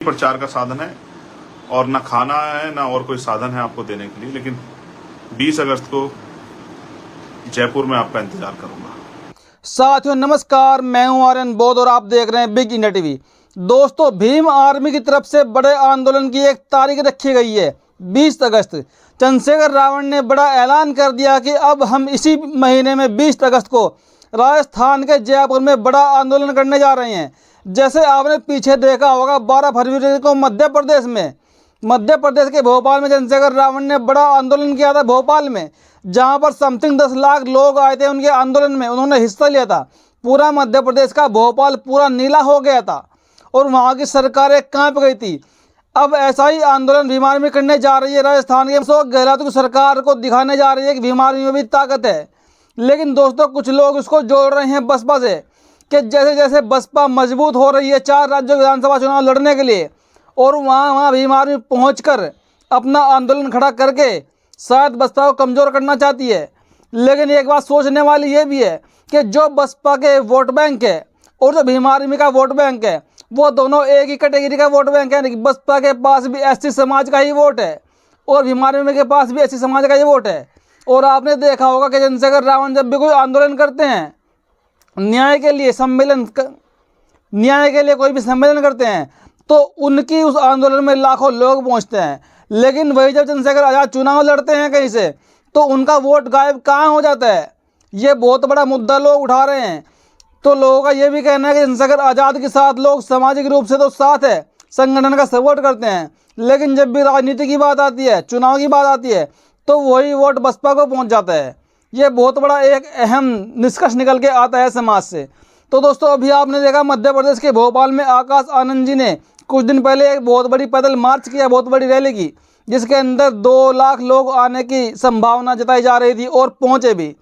प्रचार का साधन है और ना खाना है ना और कोई साधन है आपको देने के लिए, लेकिन 20 अगस्त को जयपुर में आपका इंतजार करूंगा। साथियों नमस्कार, मैं हूं आर्यन बौद्ध और आप देख रहे हैं बिग इंडिया टीवी। दोस्तों, भीम आर्मी की तरफ से बड़े आंदोलन की एक तारीख रखी गई है 20 अगस्त। चंद्रशेखर रावण ने बड़ा ऐलान कर दिया कि अब हम इसी महीने में 20 अगस्त को राजस्थान के जयपुर में बड़ा आंदोलन करने जा रहे हैं। जैसे आपने पीछे देखा होगा, 12 फरवरी को मध्य प्रदेश के भोपाल में चंद्रशेखर रावण ने बड़ा आंदोलन किया था भोपाल में, जहां पर समथिंग 10 लाख लोग आए थे उनके आंदोलन में। उन्होंने हिस्सा लिया था। पूरा मध्य प्रदेश का भोपाल पूरा नीला हो गया था और वहां की सरकारें कांप गई थी। अब ऐसा ही आंदोलन भीम आर्मी करने जा रही है राजस्थान के अशोक गहलोत की सरकार को दिखाने जा रही है कि भीम आर्मी में भी ताकत है। लेकिन दोस्तों, कुछ लोग इसको जोड़ रहे हैं बसपा से कि जैसे जैसे बसपा मजबूत हो रही है 4 राज्यों के विधानसभा चुनाव लड़ने के लिए, और वहाँ भीम आर्मी पहुँचकर अपना आंदोलन खड़ा करके शायद बसपा को कमज़ोर करना चाहती है। लेकिन एक बात सोचने वाली ये भी है कि जो बसपा के वोट बैंक है और जो भीम आर्मी का वोट बैंक है, वो दोनों एक ही कैटेगरी का वोट बैंक है। बसपा के पास भी एससी समाज का ही वोट है और भीम आर्मी के पास भी एससी समाज का ही वोट है। और आपने देखा होगा कि चंद्रशेखर रावण जब भी कोई आंदोलन करते हैं, न्याय के लिए कोई भी सम्मेलन करते हैं, तो उनकी उस आंदोलन में लाखों लोग पहुंचते हैं। लेकिन वही जब चंद्रशेखर आज़ाद चुनाव लड़ते हैं कहीं से, तो उनका वोट गायब कहाँ हो जाता है। ये बहुत बड़ा मुद्दा लोग उठा रहे हैं। तो लोगों का ये भी कहना है कि चंद्रशेखर आज़ाद के साथ लोग सामाजिक रूप से तो साथ है, संगठन का सपोर्ट करते हैं, लेकिन जब भी राजनीति की बात आती है, चुनाव की बात आती है, तो वही वोट बसपा को पहुँच जाता है। ये बहुत बड़ा एक अहम निष्कर्ष निकल के आता है समाज से। तो दोस्तों, अभी आपने देखा मध्य प्रदेश के भोपाल में आकाश आनंद जी ने कुछ दिन पहले एक बहुत बड़ी पैदल मार्च किया, बहुत बड़ी रैली की, जिसके अंदर 2 लाख लोग आने की संभावना जताई जा रही थी और पहुंचे भी।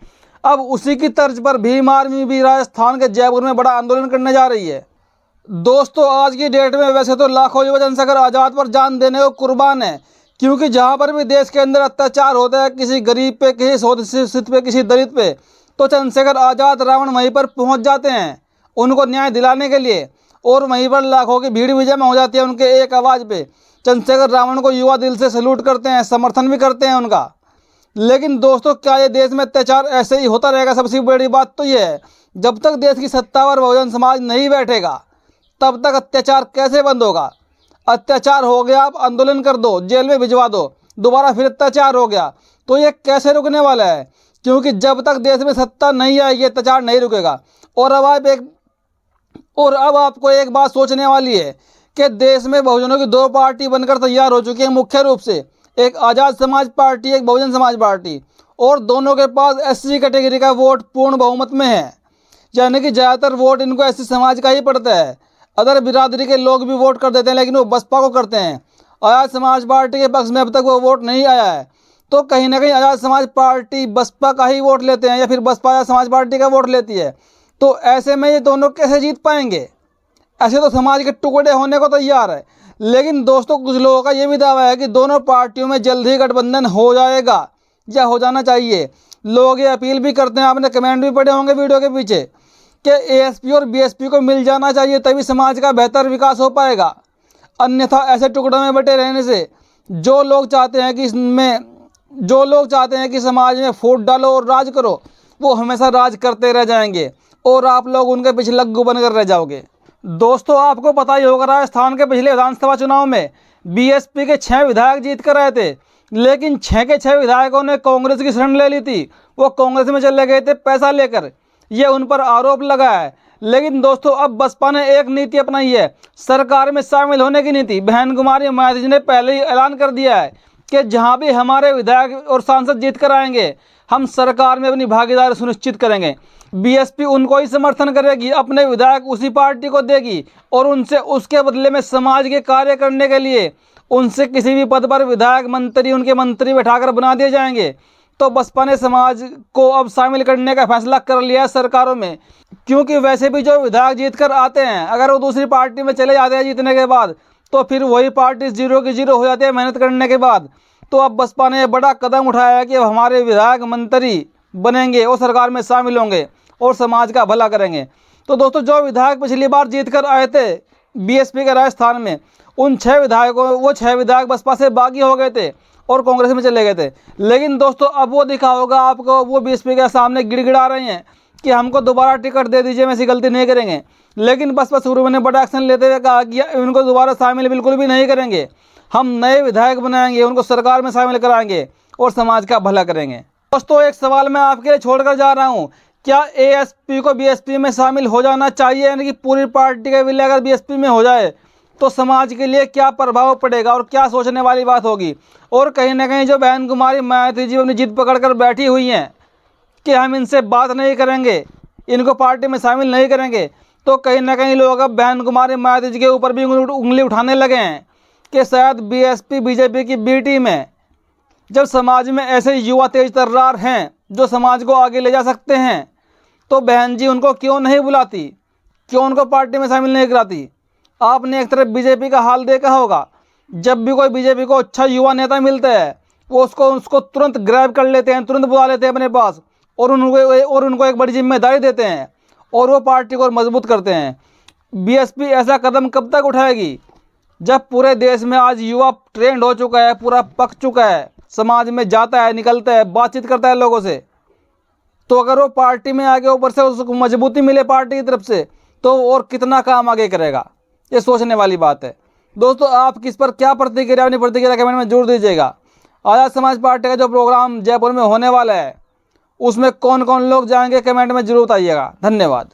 अब उसी की तर्ज पर भीम आर्मी भी राजस्थान के जयपुर में बड़ा आंदोलन करने जा रही है। दोस्तों, आज की डेट में वैसे तो लाखों युवा चंद्रशेखर आज़ाद पर जान देने को कुर्बान है, क्योंकि जहाँ पर भी देश के अंदर अत्याचार होता है, किसी गरीब पे, किसी शोषित पे, किसी दलित पे, तो चंद्रशेखर आज़ाद रावण वहीं पर पहुँच जाते हैं उनको न्याय दिलाने के लिए, और वहीं पर लाखों की भीड़ भी जमा हो जाती है उनके एक आवाज़ पे। चंद्रशेखर रावण को युवा दिल से सैल्यूट करते हैं, समर्थन भी करते हैं उनका। लेकिन दोस्तों, क्या ये देश में अत्याचार ऐसे ही होता रहेगा? सबसे बड़ी बात तो ये है, जब तक देश की सत्ता पर बहुजन समाज नहीं बैठेगा, तब तक अत्याचार कैसे बंद होगा? अत्याचार हो गया, आप आंदोलन कर दो, जेल में भिजवा दो, दोबारा फिर अत्याचार हो गया, तो ये कैसे रुकने वाला है? क्योंकि जब तक देश में सत्ता नहीं आएगी, अत्याचार नहीं रुकेगा। और अब आपको एक बात सोचने वाली है कि देश में बहुजनों की 2 पार्टी बनकर तैयार हो चुकी है मुख्य रूप से, एक आज़ाद समाज पार्टी, एक बहुजन समाज पार्टी, और दोनों के पास एससी कैटेगरी का वोट पूर्ण बहुमत में है, यानी कि ज़्यादातर वोट इनको एससी समाज का ही पड़ता है। अदर बिरादरी के लोग भी वोट कर देते हैं, लेकिन वो बसपा को करते हैं। आज़ाद समाज पार्टी के पक्ष में अब तक वो वोट नहीं आया है, तो कहीं ना कहीं आज़ाद समाज पार्टी बसपा का ही वोट लेते हैं, या फिर बसपा आज़ाद समाज पार्टी का वोट लेती है। तो ऐसे में ये दोनों कैसे जीत पाएंगे? ऐसे तो समाज के टुकड़े होने को तैयार है। लेकिन दोस्तों, कुछ लोगों का ये भी दावा है कि दोनों पार्टियों में जल्द ही गठबंधन हो जाएगा या हो जाना चाहिए। लोग ये अपील भी करते हैं, आपने कमेंट भी पढ़े होंगे वीडियो के पीछे, कि एएसपी और बीएसपी को मिल जाना चाहिए, तभी समाज का बेहतर विकास हो पाएगा। अन्यथा ऐसे टुकड़ों में बटे रहने से जो लोग चाहते हैं कि समाज में फूट डालो और राज करो, वो हमेशा राज करते रह जाएंगे और आप लोग उनके पीछे लग्गू बनकर रह जाओगे। दोस्तों, आपको पता ही होगा, राजस्थान के पिछले विधानसभा चुनाव में बीएसपी के 6 विधायक जीत कर आए थे, लेकिन 6 के 6 विधायकों ने कांग्रेस की शरण ले ली थी। वो कांग्रेस में चले गए थे पैसा लेकर, ये उन पर आरोप लगा है। लेकिन दोस्तों, अब बसपा ने एक नीति अपनाई है, सरकार में शामिल होने की नीति। बहन कुमारी मायावती जी ने पहले ही ऐलान कर दिया है कि जहाँ भी हमारे विधायक और सांसद जीत कर आएंगे, हम सरकार में अपनी भागीदारी सुनिश्चित करेंगे। बीएसपी उनको ही समर्थन करेगी, अपने विधायक उसी पार्टी को देगी, और उनसे उसके बदले में समाज के कार्य करने के लिए उनसे किसी भी पद पर विधायक, मंत्री, उनके मंत्री बैठाकर बना दिए जाएंगे। तो बसपा ने समाज को अब शामिल करने का फैसला कर लिया है सरकारों में, क्योंकि वैसे भी जो विधायक जीत कर आते हैं, अगर वो दूसरी पार्टी में चले जाते हैं जीतने के बाद, तो फिर वही पार्टी 0 की 0 हो जाती है मेहनत करने के बाद। तो अब बसपा ने बड़ा कदम उठाया है कि अब हमारे विधायक मंत्री बनेंगे और सरकार में शामिल होंगे और समाज का भला करेंगे। तो दोस्तों, जो विधायक पिछली बार जीत कर आए थे बीएसपी के राजस्थान में, उन 6 विधायकों, वो 6 विधायक बसपा से बागी हो गए थे और कांग्रेस में चले गए थे। लेकिन दोस्तों अब वो दिखा होगा आपको, वो बीएसपी के सामने गिड़गिड़ा रहे हैं कि हमको दोबारा टिकट दे दीजिए, हम ऐसी गलती नहीं करेंगे। लेकिन बसपा शुरू में बड़ा एक्शन लेते हुए कहा कि इनको दोबारा शामिल बिल्कुल भी नहीं करेंगे, हम नए विधायक बनाएंगे, उनको सरकार में शामिल कराएंगे और समाज का भला करेंगे। दोस्तों एक सवाल मैं आपके लिए छोड़कर जा रहा हूँ, क्या एएसपी को बीएसपी में शामिल हो जाना चाहिए? यानी कि पूरी पार्टी का विलय अगर बीएसपी में हो जाए तो समाज के लिए क्या प्रभाव पड़ेगा और क्या सोचने वाली बात होगी? और कहीं ना कहीं जो बहन कुमारी मायावती जी अपनी जिद पकड़कर बैठी हुई हैं कि हम इनसे बात नहीं करेंगे, इनको पार्टी में शामिल नहीं करेंगे, तो कहीं ना कहीं लोग अब बहन कुमारी मायावती जी के ऊपर भी उंगली उठाने लगे हैं कि शायद बीएसपी बीजेपी की बी टीम है। जब समाज में ऐसे युवा तेज तर्रार हैं जो समाज को आगे ले जा सकते हैं, तो बहन जी उनको क्यों नहीं बुलाती, क्यों उनको पार्टी में शामिल नहीं कराती? आपने एक तरफ बीजेपी का हाल देखा होगा, जब भी कोई बीजेपी को अच्छा युवा नेता मिलता है वो उसको तुरंत ग्रैब कर लेते हैं, तुरंत बुला लेते हैं अपने पास और उनको एक बड़ी जिम्मेदारी देते हैं और वो पार्टी को मजबूत करते हैं। बीएसपी ऐसा कदम कब तक उठाएगी जब पूरे देश में आज युवा ट्रेंड हो चुका है, पूरा पक चुका है, समाज में जाता है, निकलता है, बातचीत करता है लोगों से, तो अगर वो पार्टी में आगे ऊपर से उसको मजबूती मिले पार्टी की तरफ से तो और कितना काम आगे करेगा, ये सोचने वाली बात है। दोस्तों आप किस पर क्या प्रतिक्रिया, अपनी प्रतिक्रिया कमेंट में जरूर दीजिएगा। आज़ाद समाज पार्टी का जो प्रोग्राम जयपुर में होने वाला है उसमें कौन कौन लोग जाएंगे कमेंट में जरूर बताइएगा। धन्यवाद।